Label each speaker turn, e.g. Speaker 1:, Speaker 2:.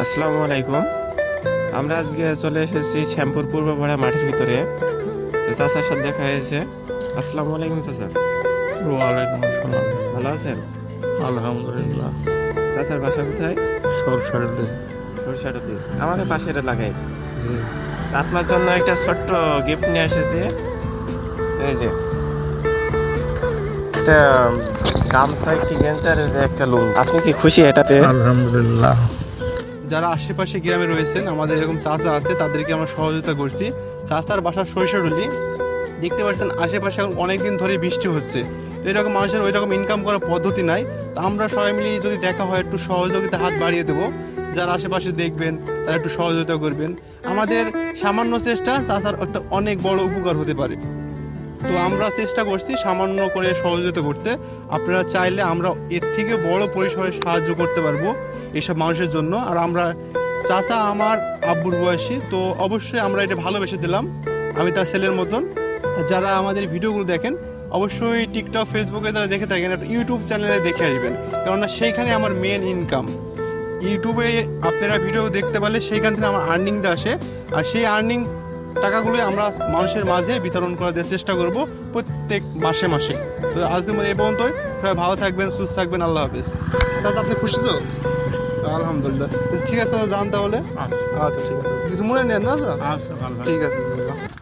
Speaker 1: আসসালামু আলাইকুম। আমরা আজকে চলে এসেছি শ্যামপুর পূর্বপাড়া মাঠের ভিতরে। তো চাচার সাথে দেখা হয়েছে। আসসালামু আলাইকুম চাচা।
Speaker 2: ওয়ালাইকুম আসসালাম।
Speaker 1: ভালো আছেন?
Speaker 2: আলহামদুলিল্লাহ।
Speaker 1: চাচার বাসা কোথায়?
Speaker 2: সরষাডি।
Speaker 1: সরষাডুলি, আমাদের পাশের এলাকায়।
Speaker 2: জি।
Speaker 1: আপনার জন্য একটা ছোট্ট গিফট নিয়ে এসেছি। এই যে একটা গামছা, একটি গেঞ্জার, এই যে একটা লুঙ্গি। আপনি কি খুশি এটাতে?
Speaker 2: আলহামদুলিল্লাহ।
Speaker 3: যারা আশেপাশে গ্রামে রয়েছেন, আমাদের এরকম চাচা আছে, তাদেরকে আমরা সহযোগিতা করছি। চাচার বাসা সরিষাডুলি। দেখতে পাচ্ছেন আশেপাশে এখন অনেকদিন ধরে বৃষ্টি হচ্ছে, এরকম মানুষের ওই রকম ইনকাম করার পদ্ধতি নাই। তো আমরা সবাই মিলে যদি দেখা হয়, একটু সহযোগিতা হাত বাড়িয়ে দেবো। যারা আশেপাশে দেখবেন তারা একটু সহযোগিতা করবেন। আমাদের সামান্য চেষ্টা চাচার একটা অনেক বড় উপকার হতে পারে। তো আমরা চেষ্টা করছি সামান্য করে সহযোগিতা করতে। আপনারা চাইলে আমরা এর থেকে বড় পরিসরে সাহায্য করতে পারবো এইসব মানুষের জন্য। আর আমরা চাচা আমার আব্বুর বয়সী, তো অবশ্যই আমরা এটা ভালোবেসে দিলাম, আমি তার ছেলের মতন। যারা আমাদের ভিডিওগুলো দেখেন, অবশ্যই টিকটক, ফেসবুকে যারা দেখে থাকেন, একটা ইউটিউব চ্যানেলে দেখে আসবেন, কেননা সেইখানে আমার মেন ইনকাম। ইউটিউবে আপনারা ভিডিও দেখতে পারলে সেইখান থেকে আমার আর্নিংটা আসে, আর সেই আর্নিং টাকাগুলো আমরা মানুষের মাঝে বিতরণ করার চেষ্টা করব প্রত্যেক মাসে মাসে। তো আজকের মধ্যে এই পর্যন্তই। সবাই ভালো থাকবেন, সুস্থ থাকবেন। আল্লাহ হাফেজ। দাদা, আপনি খুশি তো? আলহামদুলিল্লাহ। ঠিক আছে দাদা, যান তাহলে। আচ্ছা ঠিক আছে, কিছু মনে নেন না দাদা?
Speaker 2: আচ্ছা,
Speaker 3: ঠিক আছে।